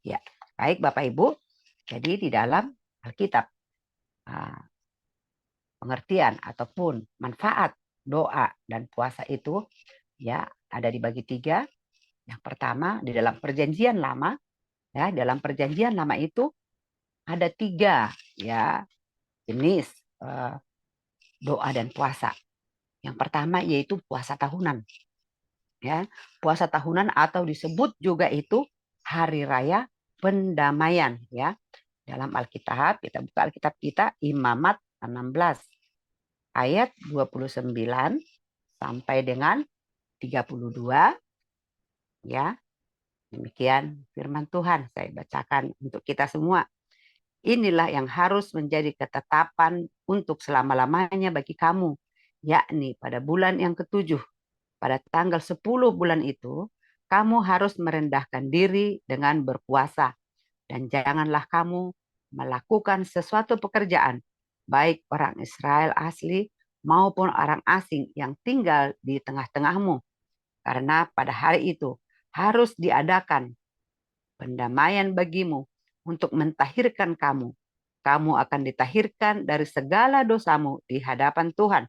Ya, baik Bapak Ibu. Jadi di dalam Alkitab pengertian ataupun manfaat doa dan puasa itu ya ada dibagi tiga. Yang pertama di dalam perjanjian lama, ya dalam perjanjian lama itu ada tiga ya jenis doa dan puasa. Yang pertama yaitu puasa tahunan, ya puasa tahunan atau disebut juga itu hari raya pendamaian, ya dalam Alkitab kita buka Alkitab kita Imamat 16 ayat 29 sampai dengan 32, ya. Demikian firman Tuhan saya bacakan untuk kita semua. Inilah yang harus menjadi ketetapan untuk selama-lamanya bagi kamu, yakni pada bulan yang ketujuh, pada tanggal 10 bulan itu, kamu harus merendahkan diri dengan berpuasa, dan janganlah kamu melakukan sesuatu pekerjaan, baik orang Israel asli maupun orang asing yang tinggal di tengah-tengahmu, karena pada hari itu harus diadakan pendamaian bagimu untuk mentahirkan kamu. Kamu akan ditahirkan dari segala dosamu di hadapan Tuhan.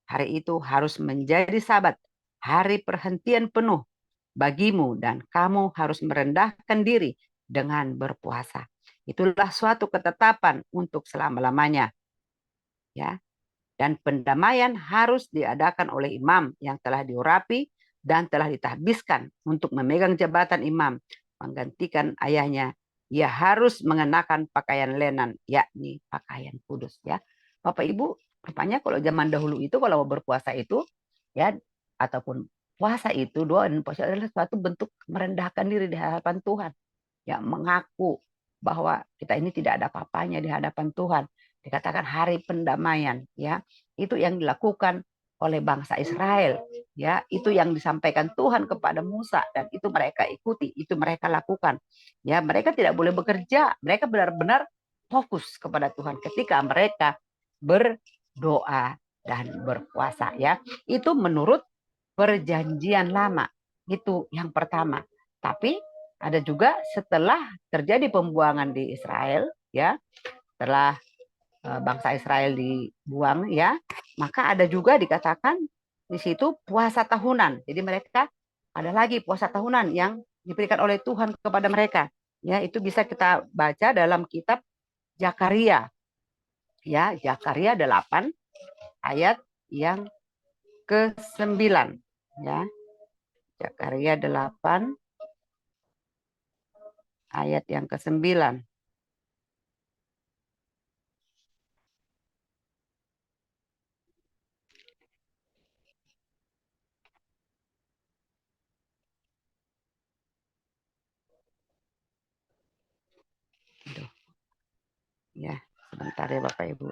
Hari itu harus menjadi sabat, hari perhentian penuh bagimu, dan kamu harus merendahkan diri dengan berpuasa. Itulah suatu ketetapan untuk selama-lamanya. Ya. Dan pendamaian harus diadakan oleh imam yang telah diurapi dan telah ditahbiskan untuk memegang jabatan imam, menggantikan ayahnya. Ia harus mengenakan pakaian lenan, yakni pakaian kudus. Ya, Bapak Ibu, rupanya kalau zaman dahulu itu kalau berpuasa itu, ya ataupun puasa itu doa dan puasa adalah suatu bentuk merendahkan diri di hadapan Tuhan, ya mengaku bahwa kita ini tidak ada apa-apanya di hadapan Tuhan. Dikatakan hari pendamaian, ya itu yang dilakukan oleh bangsa Israel, ya itu yang disampaikan Tuhan kepada Musa dan itu mereka ikuti, itu mereka lakukan, ya mereka tidak boleh bekerja, mereka benar-benar fokus kepada Tuhan ketika mereka berdoa dan berpuasa, ya itu menurut perjanjian lama, itu yang pertama. Tapi ada juga setelah terjadi pembuangan di Israel, ya setelah bangsa Israel dibuang, ya maka ada juga dikatakan di situ puasa tahunan. Jadi mereka ada lagi puasa tahunan yang diberikan oleh Tuhan kepada mereka, ya itu bisa kita baca dalam kitab Zakaria, ya Zakaria 8 ayat yang ke-9, ya Zakaria 8 ayat yang ke-9. Ya, sebentar ya Bapak Ibu.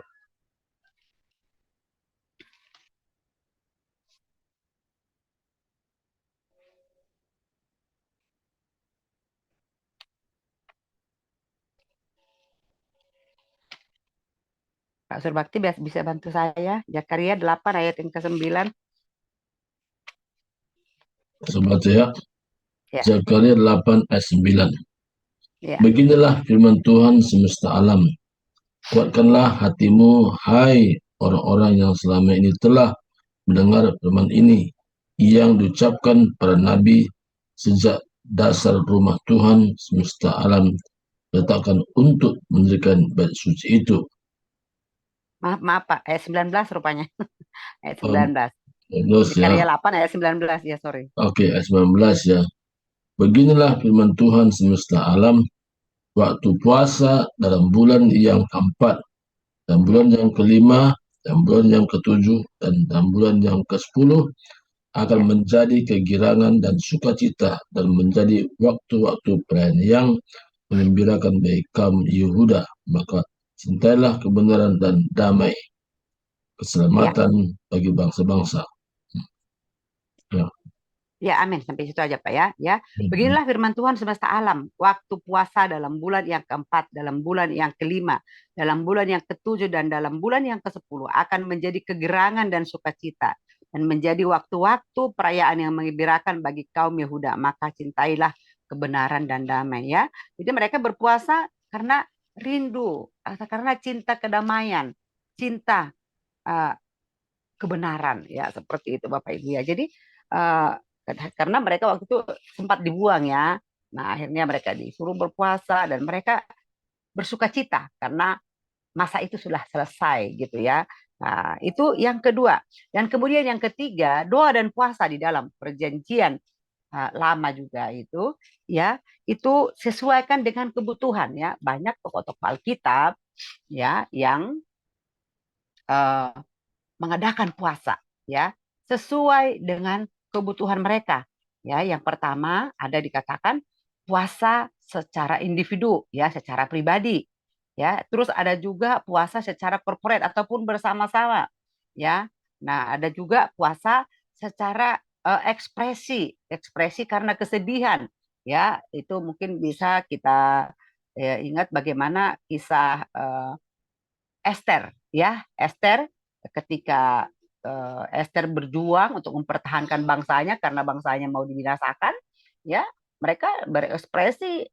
Pak Surbakti bisa bantu saya. Zakaria 8 ayat yang ke-9. Sobat saya, Ya, Zakaria 8 ayat 9. ya, Beginilah firman Tuhan semesta alam. Kuatkanlah hatimu, hai orang-orang yang selama ini telah mendengar firman ini, yang diucapkan para nabi sejak dasar rumah Tuhan semesta alam letakkan untuk mendirikan bait suci itu. maaf Pak, ayat 19 rupanya. Ayat Um, 19. Terus Zakaria ya, 8 ayat 19, ya sorry. oke, ayat 19 ya. Beginilah firman Tuhan semesta alam, waktu puasa dalam bulan yang keempat, dan Ya, bulan yang kelima, dan bulan yang ketujuh, dan dalam bulan yang ke-10 akan ya, menjadi kegirangan dan sukacita dan menjadi waktu-waktu perayaan yang mengembirakan bagi kaum Yehuda. Maka cintailah kebenaran dan damai, ya. keselamatan bagi bangsa-bangsa. Ya. Ya, amin. Sampai situ aja, Pak ya. Ya, beginilah firman Tuhan semesta alam. Waktu puasa dalam bulan yang keempat, dalam bulan yang kelima, dalam bulan yang ketujuh, dan dalam bulan yang ke-10 akan menjadi kegerangan dan sukacita dan menjadi waktu-waktu perayaan yang mengembirakan bagi kaum Yehuda. Maka cintailah kebenaran dan damai ya. Jadi mereka berpuasa karena rindu, karena cinta kedamaian, cinta uh, kebenaran ya, seperti itu Bapak Ibu ya. Jadi uh, karena mereka waktu itu sempat dibuang ya. Nah, akhirnya mereka disuruh berpuasa dan mereka bersuka cita karena masa itu sudah selesai gitu ya. Nah, itu yang kedua. Dan kemudian yang ketiga, doa dan puasa di dalam perjanjian lama juga itu ya, itu sesuaikan dengan kebutuhan ya. Banyak tokoh-tokoh Alkitab ya yang uh, mengadakan puasa ya sesuai dengan kebutuhan mereka. Ya, yang pertama ada dikatakan puasa secara individu ya, secara pribadi. Ya, terus ada juga puasa secara corporate ataupun bersama-sama. Ya. Nah, ada juga puasa secara ekspresi, ekspresi karena kesedihan. Ya, itu mungkin bisa kita ingat bagaimana kisah Esther ya. Esther ketika Esther berjuang untuk mempertahankan bangsanya karena bangsanya mau dibinasakan ya, mereka berekspresi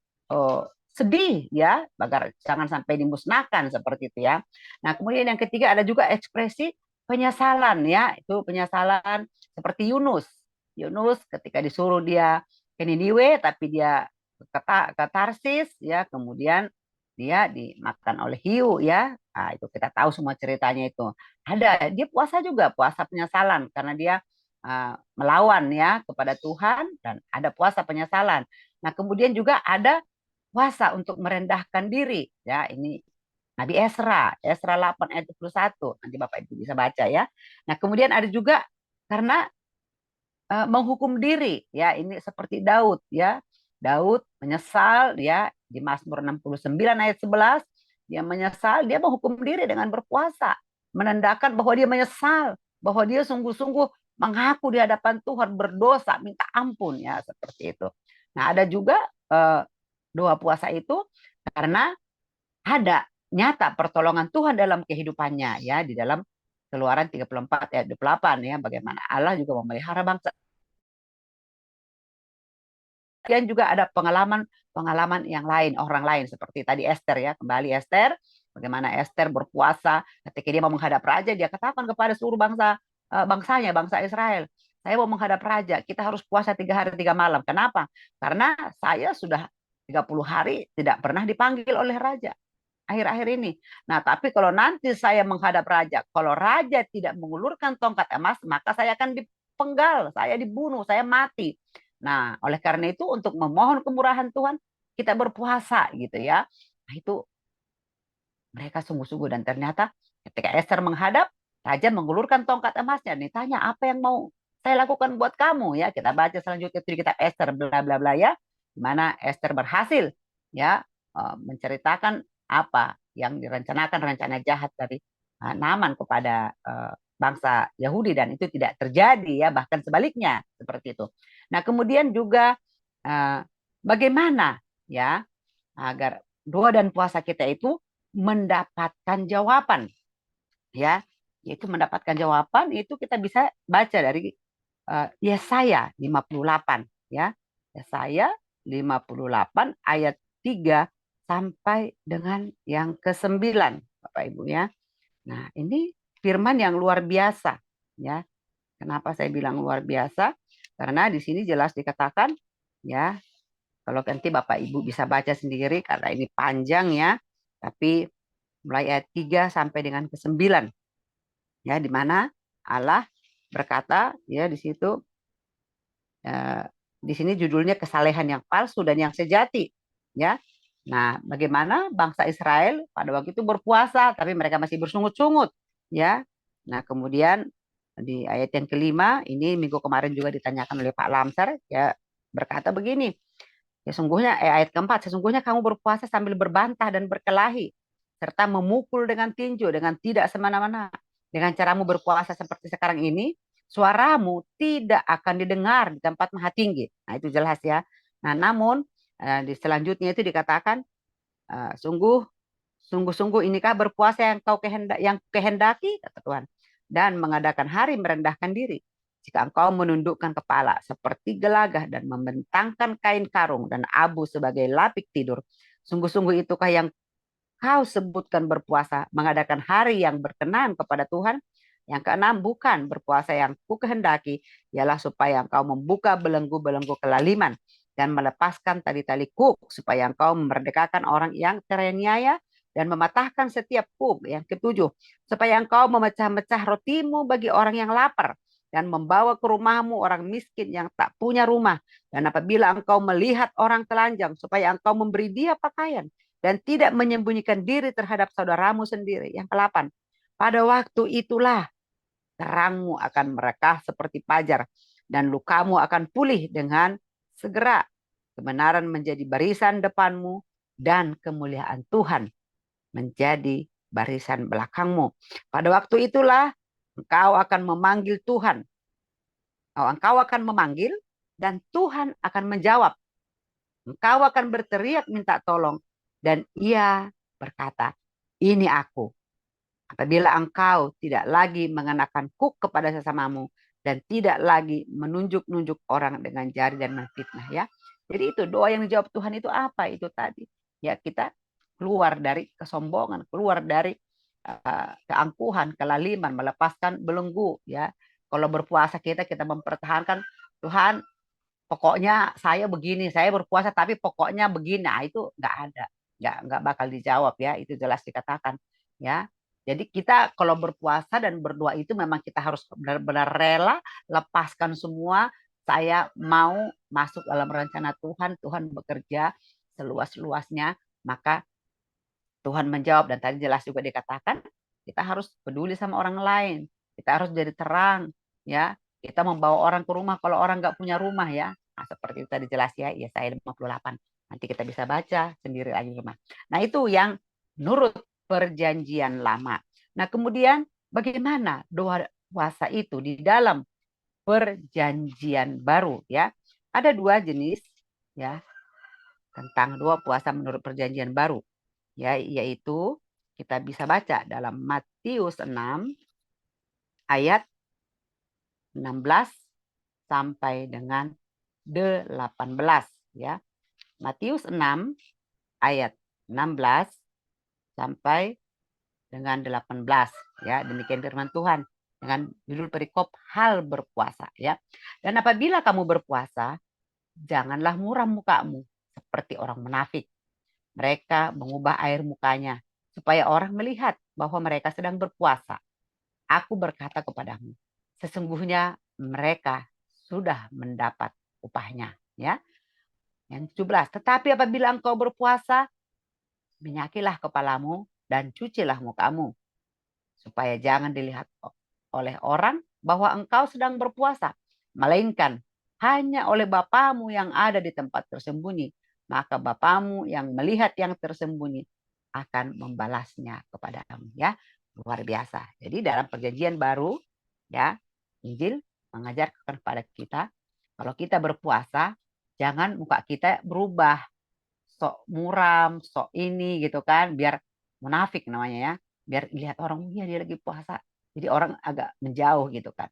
sedih ya, agar jangan sampai dimusnahkan seperti itu ya. Nah, kemudian yang ketiga ada juga ekspresi penyesalan ya, itu penyesalan seperti Yunus. Yunus ketika disuruh dia ke Niniwe tapi dia ke Tarsis ya, kemudian dia dimakan oleh hiu ya. Nah, itu kita tahu semua ceritanya itu. Ada dia puasa juga, puasa penyesalan karena dia melawan ya kepada Tuhan, dan ada puasa penyesalan. Nah, kemudian juga ada puasa untuk merendahkan diri ya. Ini Nabi Esra, Esra 8 ayat 21. Nanti Bapak Ibu bisa baca ya. Nah, kemudian ada juga karena menghukum diri ya, ini seperti Daud ya. Daud menyesal ya di Mazmur 69 ayat 11, dia menyesal, dia menghukum diri dengan berpuasa, menandakan bahwa dia menyesal, bahwa dia sungguh-sungguh mengaku di hadapan Tuhan berdosa, minta ampun ya, seperti itu. Nah, ada juga doa puasa itu karena ada nyata pertolongan Tuhan dalam kehidupannya ya, di dalam Keluaran 34 ayat 28 ya, bagaimana Allah juga memelihara bangsa. Kemudian juga ada pengalaman yang lain, orang lain seperti tadi Esther ya, kembali Esther, bagaimana Esther berpuasa ketika dia mau menghadap raja, dia katakan kepada seluruh bangsanya, bangsa Israel, saya mau menghadap raja, kita harus puasa 3 hari 3 malam. Kenapa? Karena saya sudah 30 hari tidak pernah dipanggil oleh raja akhir-akhir ini. Nah, tapi kalau nanti saya menghadap raja, kalau raja tidak mengulurkan tongkat emas, maka saya akan dipenggal, saya dibunuh, saya mati. Nah, oleh karena itu untuk memohon kemurahan Tuhan, kita berpuasa gitu ya. Nah, itu mereka sungguh-sungguh, dan ternyata ketika Esther menghadap, raja mengulurkan tongkat emasnya. Ditanya, apa yang mau saya lakukan buat kamu ya? Kita baca selanjutnya di kitab Esther bla bla bla ya, di mana Esther berhasil ya menceritakan apa yang direncanakan, rencana jahat dari Naaman kepada bangsa Yahudi, dan itu tidak terjadi ya, bahkan sebaliknya seperti itu. Nah, kemudian juga uh, bagaimana ya agar doa dan puasa kita itu mendapatkan jawaban ya, yaitu mendapatkan jawaban itu kita bisa baca dari Yesaya 58 ya. Yesaya 58 ayat 3 sampai dengan yang ke-9 Bapak Ibu ya. Nah, ini firman yang luar biasa ya. Kenapa saya bilang luar biasa? Karena di sini jelas dikatakan ya, kalau nanti Bapak Ibu bisa baca sendiri karena ini panjang ya. Tapi mulai ayat 3 sampai dengan ke-9 ya, di mana Allah berkata ya di situ, eh, di sini judulnya kesalehan yang palsu dan yang sejati ya. Nah, bagaimana bangsa Israel pada waktu itu berpuasa tapi mereka masih bersungut-sungut ya. Nah, kemudian di ayat yang kelima ini minggu kemarin juga ditanyakan oleh Pak Lamsar ya, berkata begini. Sesungguhnya ayat keempat, sesungguhnya kamu berpuasa sambil berbantah dan berkelahi serta memukul dengan tinju dengan tidak semena-mena. Dengan caramu berpuasa seperti sekarang ini, suaramu tidak akan didengar di tempat maha tinggi. Nah, itu jelas ya. Nah, namun di selanjutnya itu dikatakan sungguh sungguh-sungguh inikah berpuasa yang kau kehendaki kata Tuhan, dan mengadakan hari merendahkan diri. jika engkau menundukkan kepala seperti gelagah dan membentangkan kain karung dan abu sebagai lapik tidur, sungguh-sungguh itukah yang kau sebutkan berpuasa, mengadakan hari yang berkenan kepada Tuhan. Yang keenam, bukan berpuasa yang ku kehendaki, ialah supaya engkau membuka belenggu-belenggu kelaliman dan melepaskan tali-tali kuk, supaya engkau memerdekakan orang yang teraniaya dan mematahkan setiap kuk. Yang ketujuh, supaya engkau memecah-mecah rotimu bagi orang yang lapar dan membawa ke rumahmu orang miskin yang tak punya rumah. Dan apabila engkau melihat orang telanjang, supaya engkau memberi dia pakaian dan tidak menyembunyikan diri terhadap saudaramu sendiri. Yang ke-8, pada waktu itulah terangmu akan merekah seperti fajar dan lukamu akan pulih dengan segera. Kebenaran menjadi barisan depanmu dan kemuliaan Tuhan menjadi barisan belakangmu. Pada waktu itulah engkau akan memanggil Tuhan. Engkau akan memanggil dan Tuhan akan menjawab. Engkau akan berteriak minta tolong dan ia berkata, ini aku. Apabila engkau tidak lagi mengenakan kuk kepada sesamamu dan tidak lagi menunjuk-nunjuk orang dengan jari dan menfitnah, ya. Jadi itu doa yang dijawab Tuhan itu apa? Itu tadi. Ya, kita keluar dari kesombongan, keluar dari keangkuhan, kelaliman, melepaskan belenggu, ya. Kalau berpuasa kita mempertahankan Tuhan, pokoknya saya begini, saya berpuasa tapi pokoknya begini. Nah, itu nggak ada, nggak bakal dijawab, ya. Itu jelas dikatakan, ya. Jadi kita kalau berpuasa dan berdoa itu memang kita harus benar-benar rela lepaskan semua. Saya mau masuk dalam rencana Tuhan, Tuhan bekerja seluas-luasnya, maka Tuhan menjawab. Dan tadi jelas juga dikatakan kita harus peduli sama orang lain, kita harus jadi terang, ya. Kita membawa orang ke rumah kalau orang nggak punya rumah, ya. Nah, seperti itu tadi jelas, ya. Ya, saya 58. Nanti kita bisa baca sendiri lagi rumah. Nah, itu yang menurut perjanjian lama. Nah, kemudian bagaimana doa puasa itu di dalam perjanjian baru, ya. Ada dua jenis, ya, tentang doa puasa menurut perjanjian baru, ya, yaitu kita bisa baca dalam Matius 6 ayat 16 sampai dengan 18, ya. Matius 6 ayat 16 sampai dengan 18, ya. Demikian firman Tuhan dengan judul perikop hal berpuasa, ya. Dan apabila kamu berpuasa, janganlah muram mukamu seperti orang munafik. Mereka mengubah air mukanya supaya orang melihat bahwa mereka sedang berpuasa. Aku berkata kepadamu, sesungguhnya mereka sudah mendapat upahnya, ya. Yang 17, tetapi apabila engkau berpuasa, minyakilah kepalamu dan cucilah mukamu, supaya jangan dilihat oleh orang bahwa engkau sedang berpuasa, melainkan hanya oleh Bapamu yang ada di tempat tersembunyi. Maka Bapamu yang melihat yang tersembunyi akan membalasnya kepadamu, ya. Luar biasa. Jadi dalam perjanjian baru, ya, Injil mengajarkan kepada kita kalau kita berpuasa jangan muka kita berubah sok muram, sok ini gitu kan, biar munafik namanya, ya. Biar lihat orang, iya dia lagi puasa. Jadi orang agak menjauh gitu kan.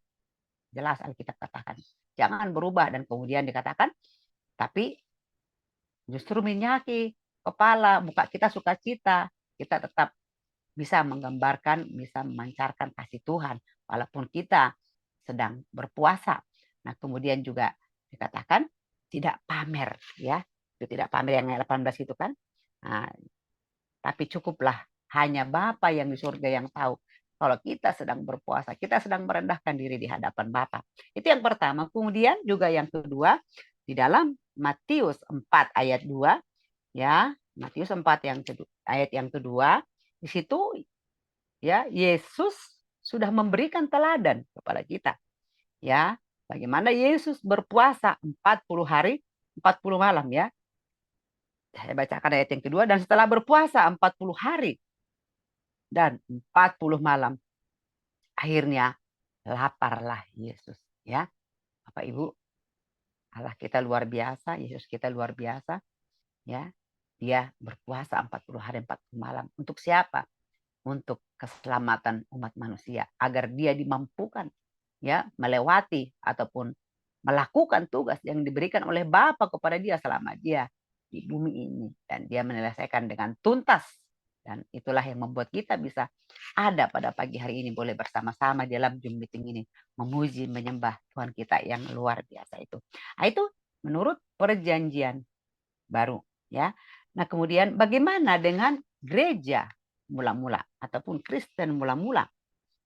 Jelas Alkitab katakan. Jangan berubah dan kemudian dikatakan tapi justru minyaki kepala, muka kita sukacita. Kita tetap bisa menggambarkan, bisa memancarkan kasih Tuhan walaupun kita sedang berpuasa. Nah, kemudian juga dikatakan tidak pamer, ya. Itu tidak pamer yang 18 itu kan. Nah, tapi cukuplah hanya Bapa yang di surga yang tahu. Kalau kita sedang berpuasa, kita sedang merendahkan diri di hadapan Bapa. Itu yang pertama. Kemudian juga yang kedua, di dalam Matius 4 ayat 2, ya. Matius 4 yang kedua, ayat yang kedua, di situ, ya, Yesus sudah memberikan teladan kepada kita, ya. Bagaimana Yesus berpuasa 40 hari, 40 malam, ya. Saya bacakan ayat yang kedua, dan setelah berpuasa 40 hari dan 40 malam, akhirnya laparlah Yesus, ya. Bapak Ibu, Allah kita luar biasa, Yesus kita luar biasa, ya. Dia berpuasa 40 hari 40 malam. Untuk siapa? Untuk keselamatan umat manusia, agar dia dimampukan ya melewati ataupun melakukan tugas yang diberikan oleh Bapa kepada dia selama dia di bumi ini, dan dia menyelesaikan dengan tuntas. Dan itulah yang membuat kita bisa ada pada pagi hari ini, boleh bersama-sama dalam Zoom meeting ini memuji menyembah Tuhan kita yang luar biasa itu. Nah, itu menurut perjanjian baru, ya. Nah, kemudian bagaimana dengan gereja mula-mula ataupun Kristen mula-mula?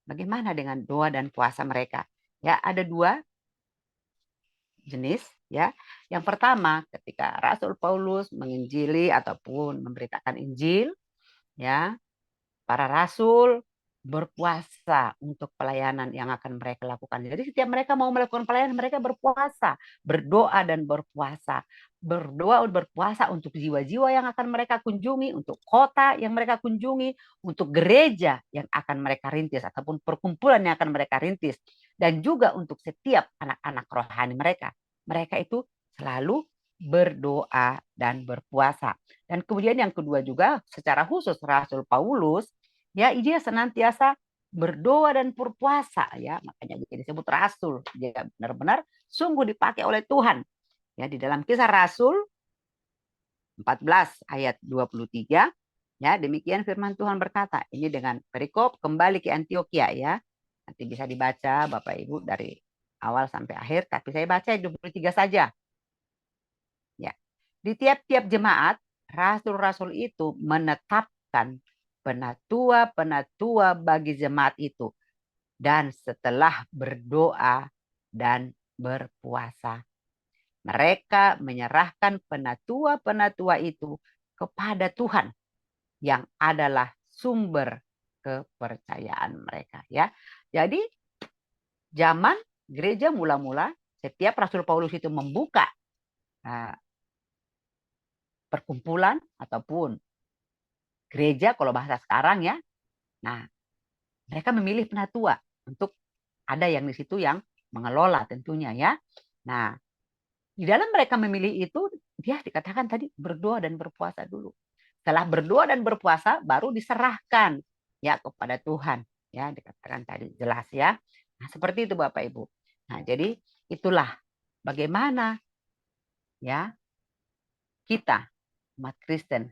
Bagaimana dengan doa dan puasa mereka? Ya, ada dua jenis, ya. Yang pertama, ketika Rasul Paulus menginjili ataupun memberitakan Injil, ya, para rasul berpuasa untuk pelayanan yang akan mereka lakukan. Jadi setiap mereka mau melakukan pelayanan, mereka berpuasa, berdoa dan berpuasa. Berdoa dan berpuasa untuk jiwa-jiwa yang akan mereka kunjungi, untuk kota yang mereka kunjungi, untuk gereja yang akan mereka rintis, ataupun perkumpulan yang akan mereka rintis. Dan juga untuk setiap anak-anak rohani mereka. Mereka itu selalu berdoa dan berpuasa. Dan kemudian yang kedua juga, secara khusus Rasul Paulus, ya, dia senantiasa berdoa dan berpuasa, ya, makanya dia disebut rasul. Dia benar-benar sungguh dipakai oleh Tuhan. Ya, di dalam Kisah Rasul 14 ayat 23, ya, demikian firman Tuhan berkata. Ini dengan perikop kembali ke Antioquia, ya. Nanti bisa dibaca Bapak Ibu dari awal sampai akhir, tapi saya baca 23 saja. Ya. Di tiap-tiap jemaat, rasul-rasul itu menetapkan penatua-penatua bagi jemaat itu. Dan setelah berdoa dan berpuasa, mereka menyerahkan penatua-penatua itu kepada Tuhan yang adalah sumber kepercayaan mereka, ya. Jadi zaman gereja mula-mula, setiap Rasul Paulus itu membuka perkumpulan ataupun gereja kalau bahasa sekarang, ya. Nah, mereka memilih penatua untuk ada yang di situ yang mengelola tentunya, ya. Nah, di dalam mereka memilih itu, dia dikatakan tadi berdoa dan berpuasa dulu. Setelah berdoa dan berpuasa baru diserahkan, ya, kepada Tuhan, ya, dikatakan tadi jelas, ya. Nah, seperti itu Bapak Ibu. Nah, jadi itulah bagaimana, ya, kita umat Kristen,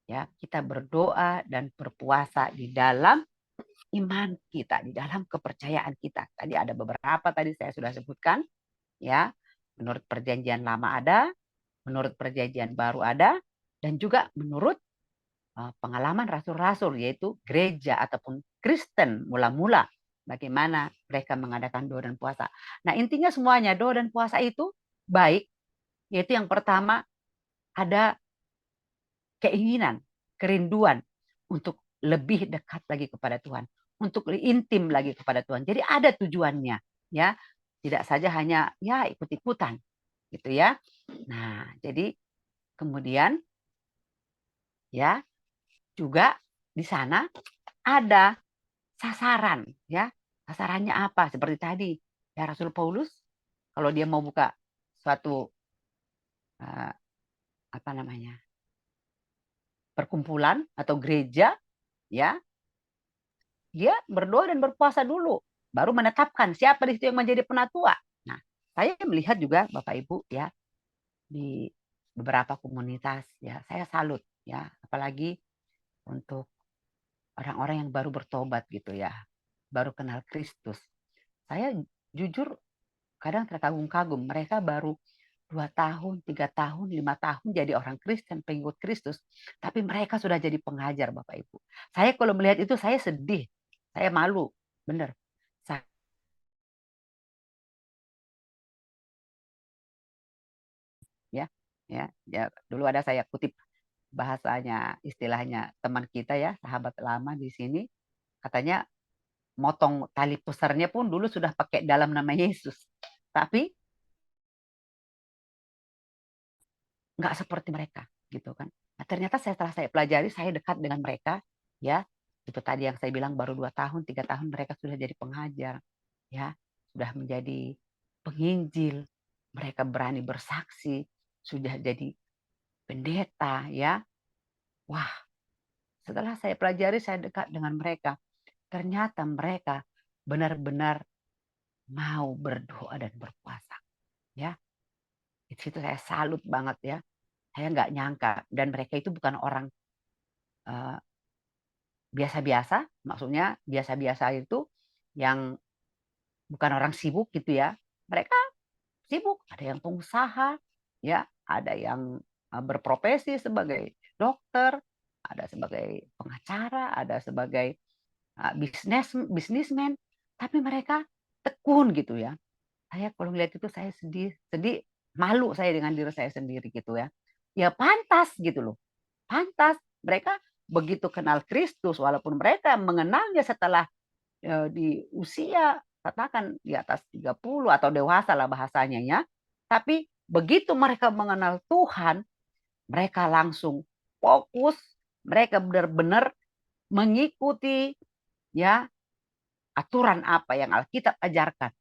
ya, kita berdoa dan berpuasa di dalam iman kita, di dalam kepercayaan kita. Tadi ada beberapa tadi saya sudah sebutkan, ya. Menurut perjanjian lama ada, menurut perjanjian baru ada, dan juga menurut pengalaman rasul-rasul, yaitu gereja ataupun Kristen mula-mula, bagaimana mereka mengadakan doa dan puasa. Nah, intinya semuanya doa dan puasa itu baik, yaitu yang pertama ada keinginan, kerinduan untuk lebih dekat lagi kepada Tuhan, untuk lebih intim lagi kepada Tuhan. Jadi ada tujuannya, ya. Tidak saja hanya ya ikut-ikutan gitu, ya. Nah, jadi kemudian, ya, juga di sana ada sasaran, ya. Sasarannya apa? Seperti tadi, ya, Rasul Paulus kalau dia mau buka suatu uh, apa namanya? Perkumpulan atau gereja, ya, dia berdoa dan berpuasa dulu, baru menetapkan siapa di situ yang menjadi penatua. Nah, saya melihat juga Bapak Ibu, ya, di beberapa komunitas, ya, saya salut, ya, apalagi untuk orang-orang yang baru bertobat gitu, ya, baru kenal Kristus. Saya jujur kadang terkagum-kagum, mereka baru 2 tahun, 3 tahun, 5 tahun jadi orang Kristen, pengikut Kristus, tapi mereka sudah jadi pengajar Bapak Ibu. Saya kalau melihat itu saya sedih, saya malu, bener. Ya, ya, ya, dulu ada saya kutip bahasanya, istilahnya teman kita, ya, sahabat lama di sini, katanya motong tali pusarnya pun dulu sudah pakai dalam nama Yesus, tapi nggak seperti mereka gitu kan. Nah, ternyata setelah saya pelajari, saya dekat dengan mereka, ya, itu tadi yang saya bilang baru 2 tahun, 3 tahun mereka sudah jadi pengajar, ya, sudah menjadi penginjil, mereka berani bersaksi, sudah jadi pendeta, ya. Wah, setelah saya pelajari, saya dekat dengan mereka, ternyata mereka benar-benar mau berdoa dan berpuasa. Ya, di situ saya salut banget ya. Saya nggak nyangka dan mereka itu bukan orang eh, biasa-biasa, maksudnya biasa-biasa itu yang bukan orang sibuk gitu ya. Mereka sibuk, ada yang pengusaha, ya, ada yang berprofesi sebagai dokter, ada sebagai pengacara, ada sebagai bisnismen, tapi mereka tekun gitu ya. Saya kalau ngeliat itu saya sedih, sedih, malu saya dengan diri saya sendiri gitu ya. Ya pantas gitu loh, pantas mereka begitu kenal Kristus, walaupun mereka mengenalnya setelah di usia katakan di atas 30 atau dewasa lah bahasanya ya. Tapi begitu mereka mengenal Tuhan, mereka langsung fokus, mereka benar-benar mengikuti ya aturan apa yang Alkitab ajarkan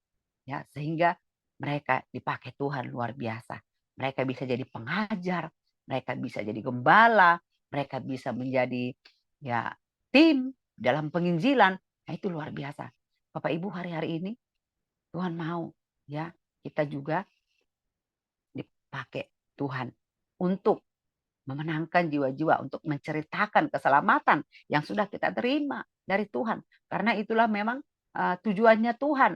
ya, sehingga mereka dipakai Tuhan luar biasa. Mereka bisa jadi pengajar, mereka bisa jadi gembala, mereka bisa menjadi ya tim dalam penginjilan. Nah, itu luar biasa. Bapak Ibu, hari-hari ini Tuhan mau ya kita juga dipakai Tuhan untuk memenangkan jiwa-jiwa, untuk menceritakan keselamatan yang sudah kita terima dari Tuhan. Karena itulah memang tujuannya Tuhan.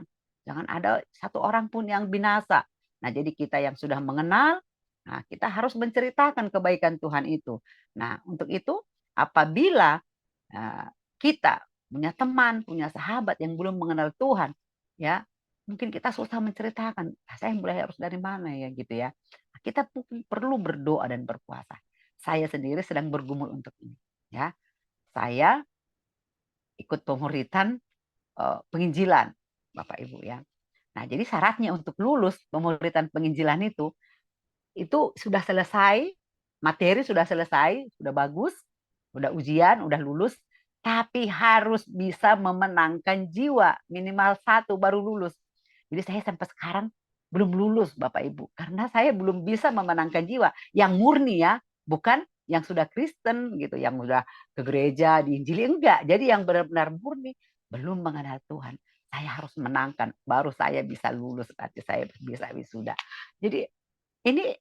Jangan ada satu orang pun yang binasa. Nah, jadi kita yang sudah mengenal, nah, kita harus menceritakan kebaikan Tuhan itu. Nah, untuk itu apabila uh, kita punya teman, punya sahabat yang belum mengenal Tuhan, ya mungkin kita susah menceritakan. Saya mulai harus dari mana ya gitu ya. Kita perlu berdoa dan berpuasa. Saya sendiri sedang bergumul untuk ini. Ya, saya ikut pemuritan penginjilan, Bapak Ibu ya. Nah, jadi syaratnya untuk lulus pemuritan penginjilan itu sudah selesai, materi sudah selesai, sudah bagus, udah ujian, udah lulus, tapi harus bisa memenangkan jiwa, minimal satu baru lulus. Jadi saya sampai sekarang belum lulus Bapak Ibu, karena saya belum bisa memenangkan jiwa yang murni ya, bukan yang sudah Kristen gitu, yang sudah ke gereja, diinjili, enggak. Jadi yang benar-benar murni, belum mengenal Tuhan. Saya harus menangkan, baru saya bisa lulus, nanti saya bisa wisuda. Jadi ini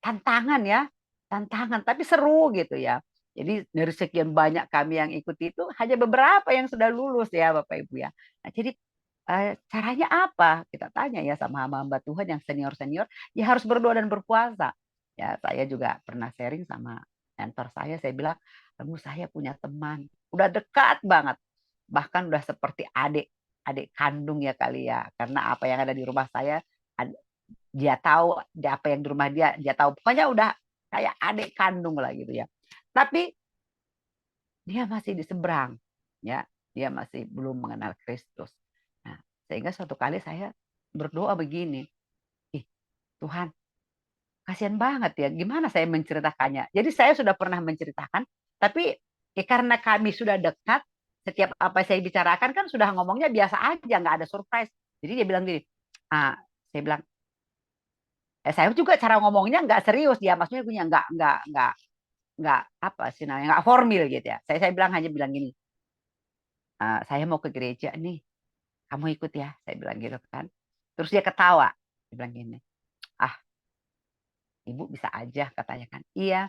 tantangan ya, tantangan tapi seru gitu ya. Jadi dari sekian banyak kami yang ikut itu hanya beberapa yang sudah lulus ya Bapak Ibu ya. Nah, jadi caranya apa? Kita tanya ya sama hamba-hamba Tuhan yang senior-senior, ya harus berdoa dan berpuasa. Ya, saya juga pernah sharing sama mentor saya bilang, "Kamu saya punya teman, udah dekat banget. Bahkan udah seperti adik adik kandung ya kali ya. Karena apa yang ada di rumah saya dia tahu apa yang di rumah dia tahu pokoknya udah kayak adik kandung lah gitu ya, tapi dia masih di seberang ya, dia masih belum mengenal Kristus. Nah, sehingga suatu kali saya berdoa begini, ih Tuhan, kasihan banget ya gimana saya menceritakannya. Jadi saya sudah pernah menceritakan, tapi ya karena kami sudah dekat, setiap apa saya bicarakan kan sudah ngomongnya biasa aja, nggak ada surprise. Jadi dia bilang gini, saya bilang, saya juga cara ngomongnya nggak serius ya, maksudnya punya nggak apa sih namanya, nggak formil gitu ya. Saya bilang hanya bilang gini, saya mau ke gereja nih, kamu ikut ya, saya bilang gitu kan. Terus dia ketawa, dia bilang gini, ah ibu bisa aja katanya kan. Iya,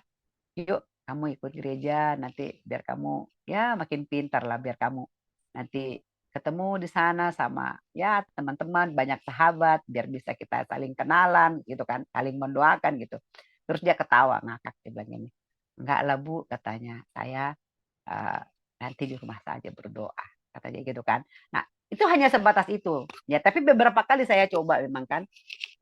yuk kamu ikut gereja nanti biar kamu ya makin pintar lah, biar kamu nanti ketemu di sana sama ya teman-teman, banyak sahabat, biar bisa kita saling kenalan gitu kan, saling mendoakan gitu. Terus dia ketawa ngakak, dia bilang gini, enggak lah Bu katanya, saya eh, nanti di rumah saja berdoa katanya gitu kan. Nah itu hanya sebatas itu ya, tapi beberapa kali saya coba memang kan.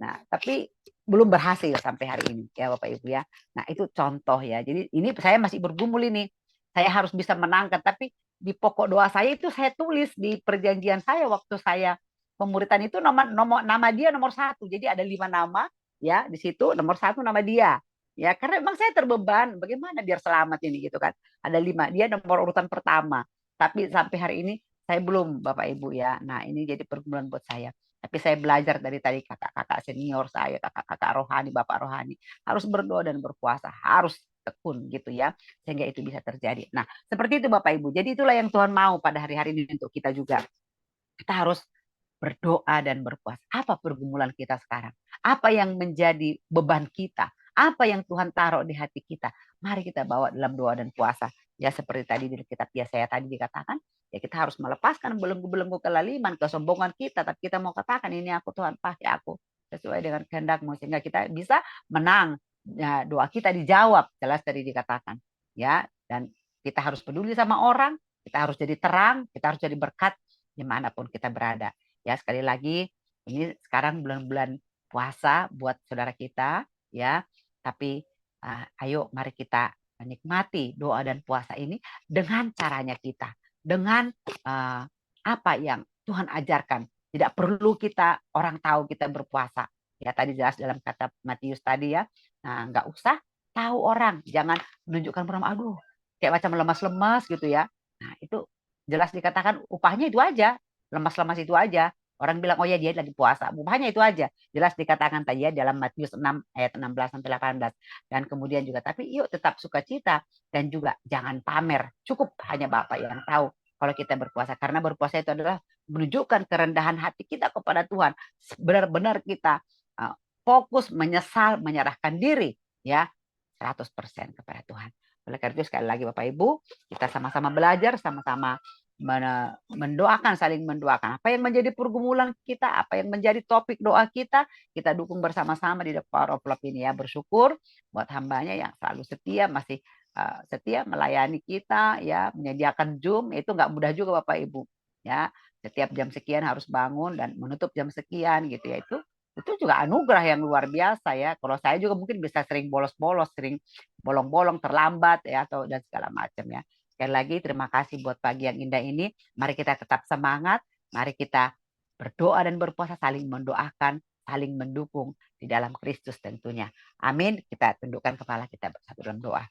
Nah, tapi belum berhasil sampai hari ini ya Bapak Ibu ya. Nah, itu contoh ya. Jadi ini saya masih bergumul ini. Saya harus bisa menangkan, tapi di pokok doa saya itu saya tulis di perjanjian saya waktu saya pemuritan itu nama dia nomor satu. Jadi ada 5 nama ya di situ, nomor satu nama dia. Ya, karena memang saya terbeban bagaimana biar selamat ini gitu kan. Ada 5, dia nomor urutan pertama. Tapi sampai hari ini saya belum Bapak Ibu ya. Nah, ini jadi pergumulan buat saya. Tapi saya belajar dari tadi kakak-kakak senior saya, kakak-kakak rohani, bapak rohani. Harus berdoa dan berpuasa, harus tekun gitu ya. Sehingga itu bisa terjadi. Nah, seperti itu Bapak Ibu. Jadi itulah yang Tuhan mau pada hari-hari ini untuk kita juga. Kita harus berdoa dan berpuasa. Apa pergumulan kita sekarang? Apa yang menjadi beban kita? Apa yang Tuhan taruh di hati kita? Mari kita bawa dalam doa dan puasa. Ya seperti tadi di kitab Yesaya tadi dikatakan, ya kita harus melepaskan belenggu-belenggu kelaliman, kesombongan kita. Tapi kita mau katakan, ini aku Tuhan, pakai aku sesuai dengan kehendak-Mu, sehingga kita bisa menang. Ya, doa kita dijawab, jelas tadi dikatakan. Ya, dan kita harus peduli sama orang, kita harus jadi terang, kita harus jadi berkat dimanapun kita berada. Ya, sekali lagi, ini sekarang bulan-bulan puasa buat saudara kita, ya. Tapi ayo mari kita menikmati doa dan puasa ini dengan caranya kita, dengan apa yang Tuhan ajarkan. Tidak perlu kita orang tahu kita berpuasa. Ya tadi jelas dalam kata Matius tadi ya. Nah, nggak usah tahu orang, jangan menunjukkan aduh kayak macam lemas-lemas gitu ya. Nah, itu jelas dikatakan upahnya itu aja, lemas-lemas itu aja. Orang bilang, oh ya dia lagi puasa. Upahnya itu aja. Jelas dikatakan tadi ya dalam Matius 6 ayat 16 sampai 18. Dan kemudian juga, tapi yuk tetap sukacita. Dan juga jangan pamer. Cukup hanya Bapak yang tahu kalau kita berpuasa. Karena berpuasa itu adalah menunjukkan kerendahan hati kita kepada Tuhan. Benar-benar kita fokus, menyesal, menyerahkan diri. Ya, 100% kepada Tuhan. Oleh karena itu sekali lagi Bapak Ibu, kita sama-sama belajar, sama-sama mendoakan, saling mendoakan. Apa yang menjadi pergumulan kita, apa yang menjadi topik doa kita dukung bersama-sama di The Power of Love ini ya. Bersyukur buat hambanya yang selalu setia, masih setia melayani kita ya, menyediakan Zoom. Itu nggak mudah juga Bapak Ibu ya. Setiap jam sekian harus bangun dan menutup jam sekian gitu ya. Itu juga anugerah yang luar biasa ya. Kalau saya juga mungkin bisa sering bolos-bolos, sering bolong-bolong, terlambat ya, atau dan segala macam ya. Sekali lagi terima kasih buat pagi yang indah ini. Mari kita tetap semangat. Mari kita berdoa dan berpuasa, saling mendoakan, saling mendukung di dalam Kristus tentunya. Amin. Kita tundukkan kepala kita bersatu dalam doa.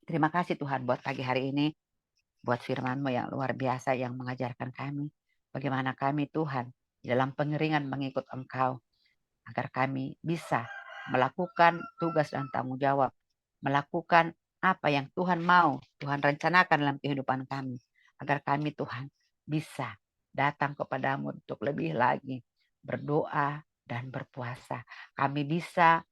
Terima kasih Tuhan buat pagi hari ini, buat firman-Mu yang luar biasa yang mengajarkan kami. Bagaimana kami Tuhan di dalam pengeringan mengikut Engkau, agar kami bisa melakukan tugas dan tanggung jawab, melakukan apa yang Tuhan mau, Tuhan rencanakan dalam kehidupan kami, agar kami Tuhan bisa datang kepadamu untuk lebih lagi berdoa dan berpuasa. Kami bisa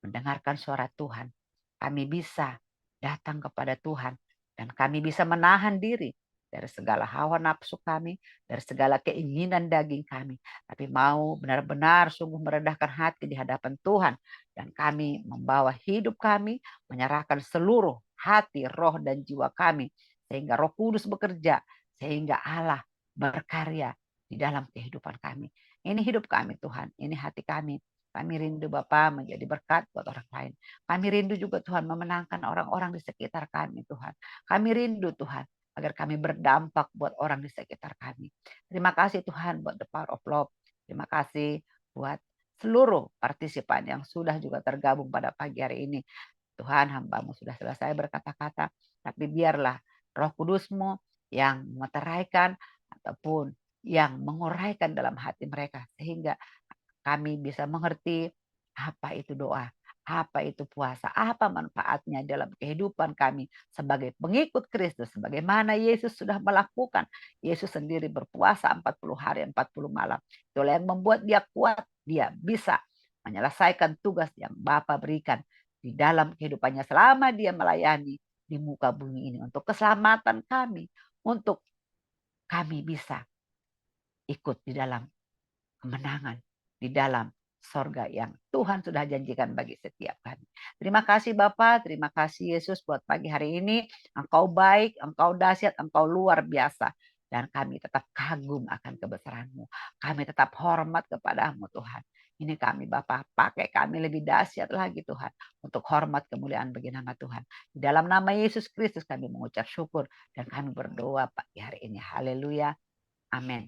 mendengarkan suara Tuhan, kami bisa datang kepada Tuhan, dan kami bisa menahan diri dari segala hawa nafsu kami, dari segala keinginan daging kami. Tapi mau benar-benar sungguh merendahkan hati di hadapan Tuhan. Dan kami membawa hidup kami, menyerahkan seluruh hati, roh, dan jiwa kami. Sehingga Roh Kudus bekerja, sehingga Allah berkarya di dalam kehidupan kami. Ini hidup kami Tuhan, ini hati kami. Kami rindu Bapa menjadi berkat buat orang lain. Kami rindu juga Tuhan memenangkan orang-orang di sekitar kami Tuhan. Kami rindu Tuhan agar kami berdampak buat orang di sekitar kami. Terima kasih Tuhan buat The Power of Love. Terima kasih buat seluruh partisipan yang sudah juga tergabung pada pagi hari ini. Tuhan, hamba-Mu sudah selesai berkata-kata, tapi biarlah Roh Kudus-Mu yang meteraikan ataupun yang menguraikan dalam hati mereka, sehingga kami bisa mengerti apa itu doa, apa itu puasa, apa manfaatnya dalam kehidupan kami sebagai pengikut Kristus, sebagaimana Yesus sudah melakukan. Yesus sendiri berpuasa 40 hari 40 malam. Itulah yang membuat dia kuat, dia bisa menyelesaikan tugas yang Bapa berikan di dalam kehidupannya selama dia melayani di muka bumi ini untuk keselamatan kami, untuk kami bisa ikut di dalam kemenangan, di dalam sorga yang Tuhan sudah janjikan bagi setiap kami. Terima kasih Bapak, terima kasih Yesus buat pagi hari ini. Engkau baik, Engkau dahsyat, Engkau luar biasa. Dan kami tetap kagum akan kebesaran-Mu. Kami tetap hormat kepadamu Tuhan. Ini kami Bapak, pakai kami lebih dahsyat lagi Tuhan. Untuk hormat kemuliaan bagi nama Tuhan. Di dalam nama Yesus Kristus kami mengucap syukur. Dan kami berdoa pagi hari ini. Haleluya. Amin.